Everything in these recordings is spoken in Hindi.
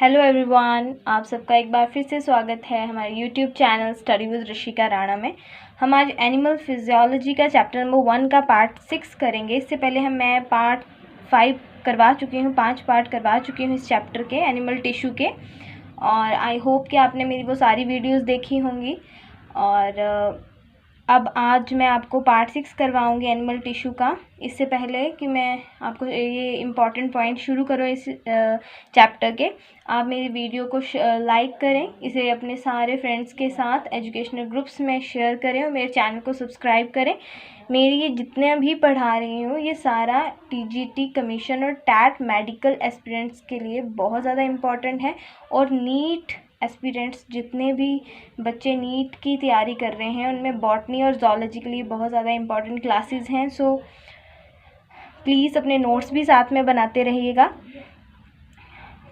हेलो एवरीवन, आप सबका एक बार फिर से स्वागत है हमारे YouTube channel study with Rishika Rana में। हम आज एनिमल फिजियोलॉजी का चैप्टर नंबर 1 का पार्ट 6 करेंगे। इससे पहले मैं पार्ट 5 करवा चुकी हूँ, 5 पार्ट करवा चुकी हूँ इस चैप्टर के, एनिमल टिश्यू के। और आई होप कि आपने मेरी वो सारी वीडियोज़ देखी होंगी। और अब आज मैं आपको पार्ट 6 करवाऊँगी एनिमल टिश्यू का। इससे पहले कि मैं आपको ये इम्पॉर्टेंट पॉइंट शुरू करूँ इस चैप्टर के, आप मेरी वीडियो को लाइक करें, इसे अपने सारे फ्रेंड्स के साथ एजुकेशनल ग्रुप्स में शेयर करें और मेरे चैनल को सब्सक्राइब करें। मेरी ये जितने भी पढ़ा रही हूँ ये सारा टीजीटी कमीशन और टैट मेडिकल एस्पिरेंट्स के लिए बहुत ज़्यादा इम्पॉर्टेंट है। और नीट एस्पिरेंट्स जितने भी बच्चे नीट की तैयारी कर रहे हैं उनमें बॉटनी और जूलॉजी के लिए बहुत ज़्यादा इम्पॉर्टेंट क्लासेस हैं। सो प्लीज़ अपने नोट्स भी साथ में बनाते रहिएगा।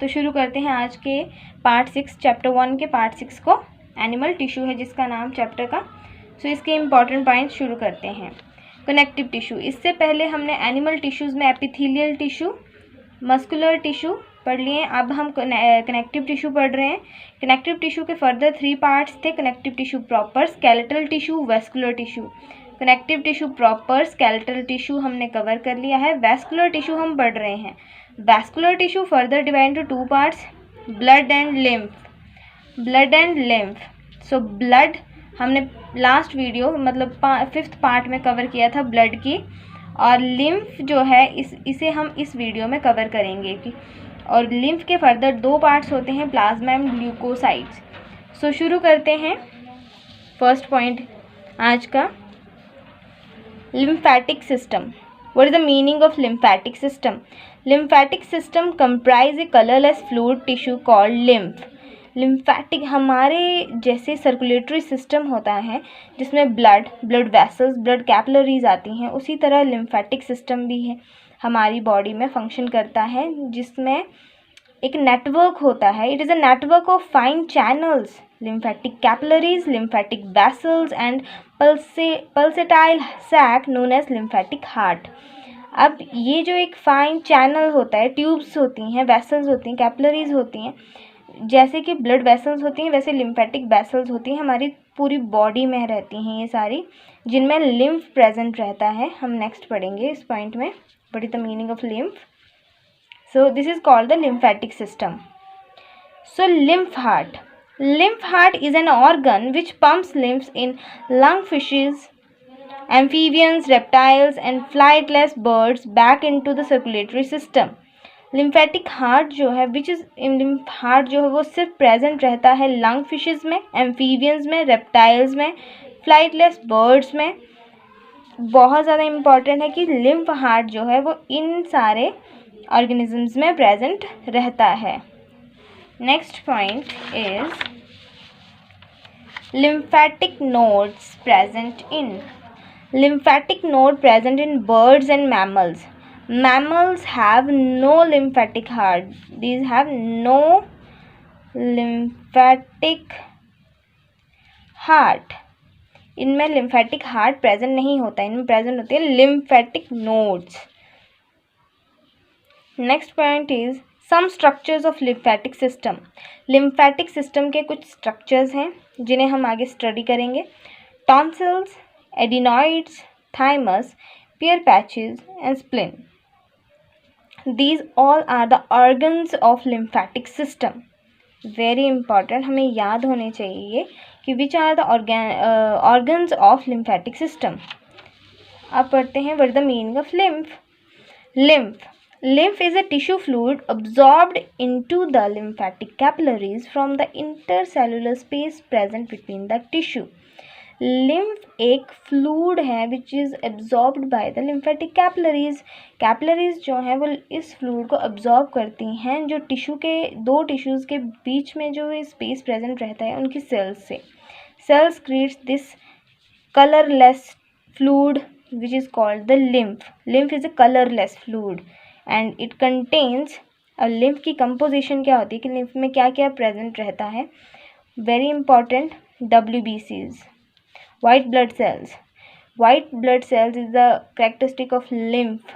तो शुरू करते हैं आज के पार्ट 6 चैप्टर 1 के पार्ट 6 को। एनिमल टिश्यू है जिसका नाम चैप्टर का। सो इसके इम्पॉर्टेंट पॉइंट्स शुरू करते हैं। कनेक्टिव टिश्यू, इससे पहले हमने एनिमल टिश्यूज़ में एपिथेलियल टिश्यू, मस्कुलर टिश्यू पढ़ लिए। अब हम कनेक्टिव टिश्यू पढ़ रहे हैं। कनेक्टिव टिश्यू के फर्दर 3 पार्ट्स थे: connective tissue proper, skeletal tissue, vascular tissue. Connective tissue proper, skeletal tissue हमने कवर कर लिया है। वेस्कुलर टिश्यू हम पढ़ रहे हैं। Vascular tissue further divide into 2 parts: blood and lymph. Blood and lymph. So blood हमने लास्ट वीडियो मतलब 5th पार्ट में कवर किया था ब्लड की, और लिम्फ जो है इसे हम इस वीडियो में कवर करेंगे कि, और लिम्फ के फर्दर 2 पार्ट्स होते हैं, प्लाज्मा एंड ग्लूकोसाइड्स। सो शुरू करते हैं फर्स्ट पॉइंट आज का, lymphatic system. What is the meaning of lymphatic system? Lymphatic system comprise a colorless fluid tissue called lymph. Lymphatic हमारे जैसे सर्कुलेटरी सिस्टम होता है जिसमें ब्लड वेसल्स, ब्लड कैपिलरीज आती हैं, उसी तरह लिम्फैटिक सिस्टम भी है हमारी बॉडी में फंक्शन करता है, जिसमें एक नेटवर्क होता है। It is a network of fine channels, lymphatic capillaries, lymphatic vessels and pulsatile sac known as lymphatic heart. अब ये जो एक फाइन चैनल होता है, ट्यूब्स होती हैं, वेसल्स होती हैं, कैपिलरीज होती हैं, जैसे कि ब्लड वेसल्स होती हैं वैसे लिम्फेटिक वेसल्स होती हैं, हमारी पूरी बॉडी में रहती हैं ये सारी, जिनमें लिम्फ प्रेजेंट रहता है। हम नेक्स्ट पढ़ेंगे इस पॉइंट में, what is the meaning of lymph. So this is called the lymphatic system. So lymph heart. Lymph heart is an organ which pumps lymphs in lungfishes, amphibians, reptiles and flightless birds back into the circulatory system. Lymphatic heart जो है लिम्फ हार्ट जो है वो सिर्फ प्रेजेंट रहता है लंग फिशेज में, एम्फीबियंस में, रेप्टाइल्स में, फ्लाइटलेस बर्ड्स में। बहुत ज़्यादा इम्पॉर्टेंट है कि लिम्फ हार्ट जो है वो इन सारे ऑर्गेनिजम्स में प्रेजेंट रहता है। Next point is lymphatic nodes present in. Lymphatic node present in birds and mammals. Mammals have no lymphatic heart. These have no lymphatic heart. इनमें lymphatic heart present नहीं होता, इनमें present होते हैं lymphatic nodes. Next point is some structures of lymphatic system. Lymphatic system के कुछ स्ट्रक्चर्स हैं जिन्हें हम आगे स्टडी करेंगे: tonsils, adenoids, thymus, Peyer patches and spleen. These all are the organs of lymphatic system. Very important, हमें याद होने चाहिए कि which are the organs of lymphatic system. अब पढ़ते हैं what is the meaning of lymph. Lymph is a tissue fluid absorbed into the lymphatic capillaries from the intercellular space present between the tissue. Lymph एक fluid है which is absorbed by the lymphatic capillaries. Capillaries जो है वो इस fluid को absorb करती हैं जो टिश्यू के, 2 टिश्यूज़ के बीच में जो स्पेस प्रेजेंट रहता है उनकी सेल्स से। Cells creates this colorless fluid which is called the lymph. Lymph is a colorless fluid and it contains, lymph की composition क्या होती है कि lymph में क्या क्या present रहता है। very important, WBCs, white blood cells. White blood cells is the characteristic of lymph.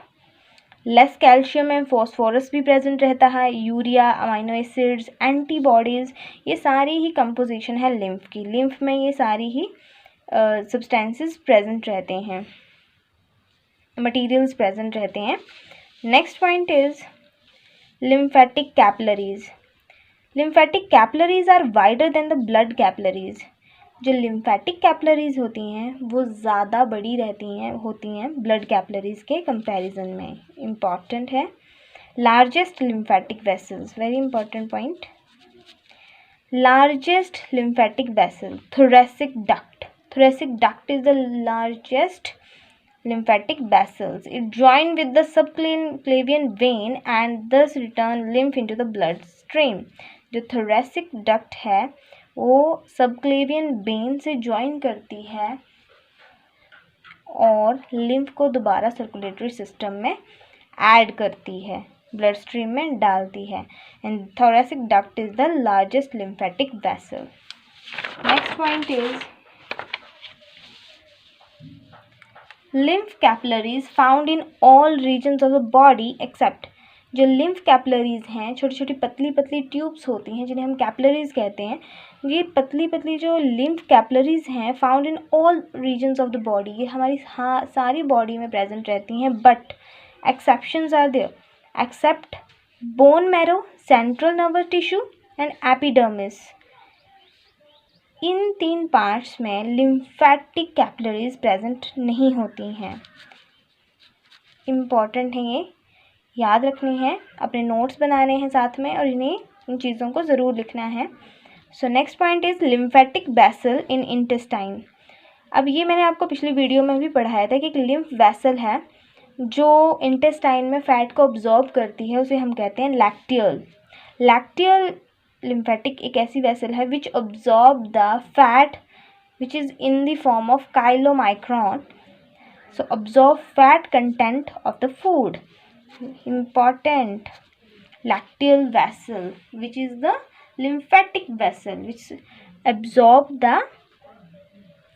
Less calcium and phosphorus भी प्रेजेंट रहता है, यूरिया, अमाइनो एसिड्स, एंटीबॉडीज़, ये सारी ही कंपोजिशन है लिम्फ की। लिम्फ में ये सारी ही सब्सटेंसेस प्रेजेंट रहते हैं, मटेरियल्स प्रेजेंट रहते हैं। Next point is lymphatic capillaries. Lymphatic capillaries are wider than the blood capillaries. जो lymphatic capillaries होती हैं वो ज़्यादा बड़ी होती हैं blood capillaries के कंपैरिजन में। इम्पॉर्टेंट है। Largest lymphatic vessels, very important point. Largest lymphatic vessel, thoracic duct. Thoracic duct is the largest lymphatic vessels. It join with the subclavian vein and thus return lymph into the bloodstream. जो thoracic duct है वो subclavian vein से join करती है और lymph को दोबारा circulatory system में add करती है, bloodstream में डालती है, and thoracic duct is the largest lymphatic vessel. Next point is lymph capillaries found in all regions of the body except. जो lymph capillaries हैं, छोटी छोटी पतली पतली ट्यूब्स होती हैं जिन्हें हम कैपिलरीज कहते हैं। ये पतली पतली जो lymph capillaries हैं found in all regions of the body, ये हमारी सारी बॉडी में प्रेजेंट रहती हैं, but exceptions are there, except bone marrow, central nervous tissue and epidermis. इन 3 पार्ट्स में लिम्फेटिक कैपिलरीज प्रेजेंट नहीं होती हैं। इम्पॉर्टेंट है, ये याद रखनी है, अपने नोट्स बनाने हैं साथ में और इन चीज़ों को ज़रूर लिखना है। So next point is lymphatic vessel in intestine. अब ये मैंने आपको पिछली वीडियो में भी पढ़ाया था कि एक लिम्फ वेसल है जो इंटेस्टाइन में फ़ैट को ऑब्जॉर्ब करती है, उसे हम कहते हैं लैक्टियल। लैक्टियल lymphatic एक ऐसी वेसल है which absorb the fat which is in the form of chylomicron, so absorb fat content of the food. Important, lacteal vessel which is the lymphatic vessel which absorb the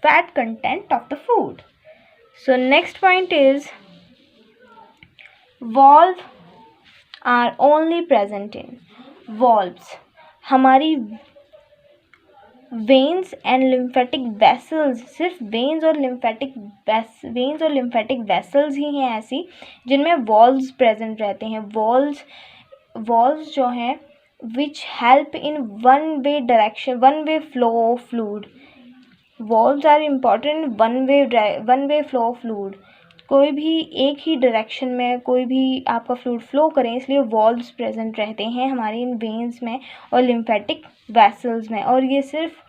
fat content of the food. So next point is valve are only present in valves. हमारी वेन्स एंड लिम्फेटिक वेसल्स, सिर्फ वेन्स और लिम्फेटिक वेसल्स ही हैं ऐसी जिनमें वॉल्व्स प्रेजेंट रहते हैं। वॉल्व्स जो हैं which help in one way flow of fluid. Valves are important one way flow of fluid. कोई भी एक ही डायरेक्शन में कोई भी आपका फ्लूइड फ्लो करें, इसलिए वॉल्व्स प्रेजेंट रहते हैं हमारी इन वेन्स में और लिम्फेटिक वेसल्स में, और ये सिर्फ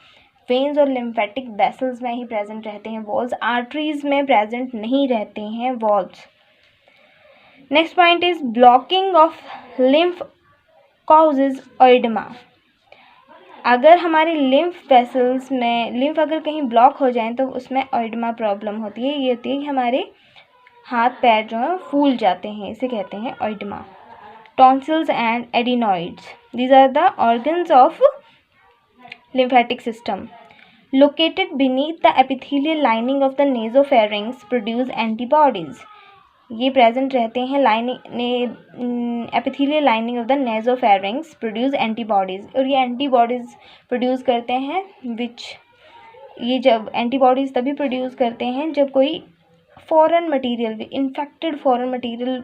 वेन्स और लिम्फेटिक वेसल्स में ही प्रेजेंट रहते हैं। वॉल्व्स आर्टरीज में प्रेजेंट नहीं रहते हैं valves. Next point is blocking of lymph causes oedema. अगर हमारी लिम्फ वेसल्स में लिम्फ अगर कहीं ब्लॉक हो जाए तो उसमें ओइडमा प्रॉब्लम होती है। ये होती है कि हमारे हाथ पैर जो हैं फूल जाते हैं, इसे कहते हैं oedema. Tonsils and adenoids, these are the organs of lymphatic system located beneath the epithelial lining of the nasopharynx produce antibodies. ये प्रेजेंट रहते हैं epithelial lining of the nasopharynx produce antibodies, और ये एंटीबॉडीज़ प्रोड्यूस करते हैं ये जब एंटीबॉडीज़ तभी प्रोड्यूस करते हैं जब कोई foreign material, infected foreign material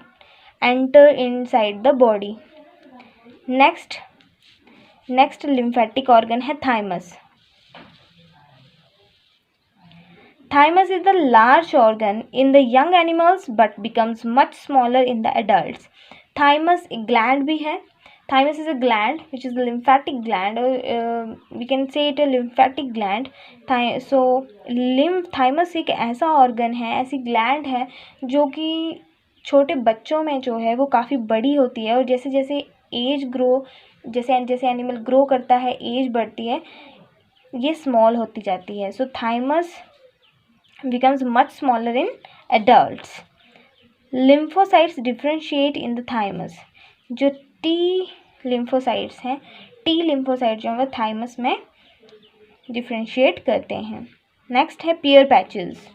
enter inside the body. Next lymphatic organ है thymus. Thymus is the large organ in the young animals but becomes much smaller in the adults. Thymus एक gland भी है. Thymus is a gland which is a lymphatic gland, or we can say it a lymphatic gland. So thymus एक ऐसा organ है, ऐसी gland है जो कि छोटे बच्चों में जो है वो काफ़ी बड़ी होती है, और जैसे जैसे एज ग्रो, जैसे एनिमल ग्रो करता है, एज बढ़ती है, ये स्मॉल होती जाती है. सो thymus becomes much smaller in adults. Lymphocytes differentiate in the thymus. जो T lymphocytes हैं, T lymphocytes जो हैं थाइमस में differentiate करते हैं. Next है pear patches,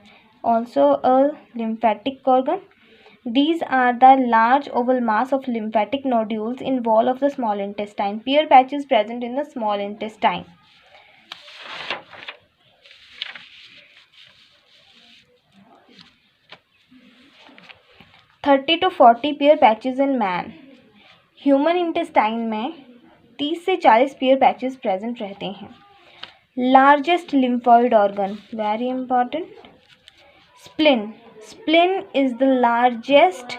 also a lymphatic organ. These are the large oval mass of lymphatic nodules in wall of the small intestine. Pear patches present in the small intestine. (30 to 40 pear patches in man. Human intestine में 30 से 40 पेयर पैचेस प्रेजेंट रहते हैं. Largest lymphoid organ, very important, spleen. Spleen is the largest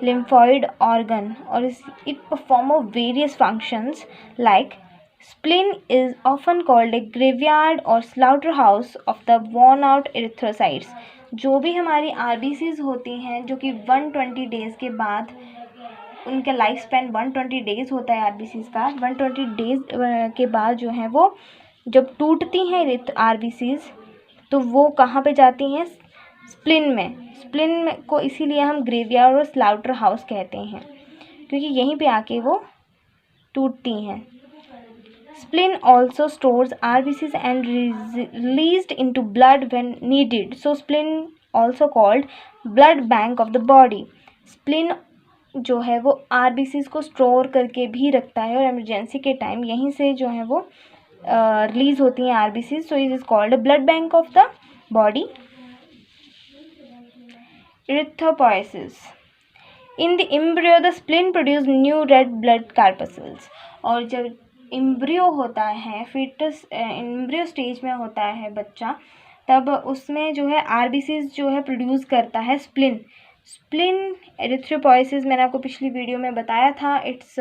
lymphoid organ or it perform of various functions like spleen is often called a graveyard or slaughterhouse of the worn out erythrocytes. जो भी हमारी RBCs होती हैं जो कि 120 डेज़ के बाद, उनका लाइफ स्पैन 120 डेज़ होता है RBCs का, 120 डेज़ के बाद जो है वो जब टूटती हैं RBCs तो वो कहाँ पे जाती हैं? स्प्लिन में. स्प्लिन को इसीलिए हम ग्रेवयार्ड और स्लाउटर हाउस कहते हैं क्योंकि यहीं पे आके वो टूटती हैं. Spleen also stores RBCs and released into blood when needed. So spleen also called blood bank of the body. Spleen जो है वो RBCs को स्टोर करके भी रखता है और इमरजेंसी के टाइम यहीं से जो है वो रिलीज होती हैं RBCs. So it is called blood bank of the body. Erythropoiesis. In the embryo, the spleen produce new red blood corpuscles. और जब एम्ब्रियो होता है, फीटस एम्ब्रियो स्टेज में होता है बच्चा, तब उसमें जो है RBCs जो है प्रोड्यूस करता है स्प्लिन. स्प्लिन एरिथ्रोपोइसिस मैंने आपको पिछली वीडियो में बताया था. It's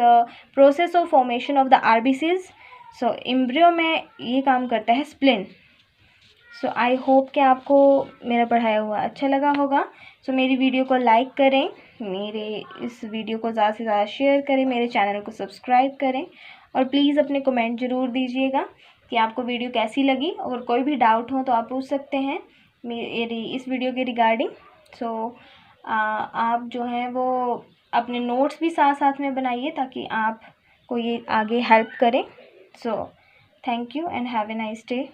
process of formation of the RBCs. So embryo में ये काम करता है स्प्लिन. सो आई होप कि आपको मेरा पढ़ाया हुआ अच्छा लगा होगा. सो मेरी वीडियो को लाइक करें, मेरे इस वीडियो को ज़्यादा से ज़्यादा शेयर करें, मेरे चैनल को सब्सक्राइब करें और प्लीज़ अपने कमेंट ज़रूर दीजिएगा कि आपको वीडियो कैसी लगी. अगर कोई भी डाउट हो तो आप पूछ सकते हैं मेरी इस वीडियो के रिगार्डिंग. सो आप जो है वो अपने नोट्स भी साथ साथ में बनाइए ताकि आपको ये आगे हेल्प करें. So thank you and have a nice day.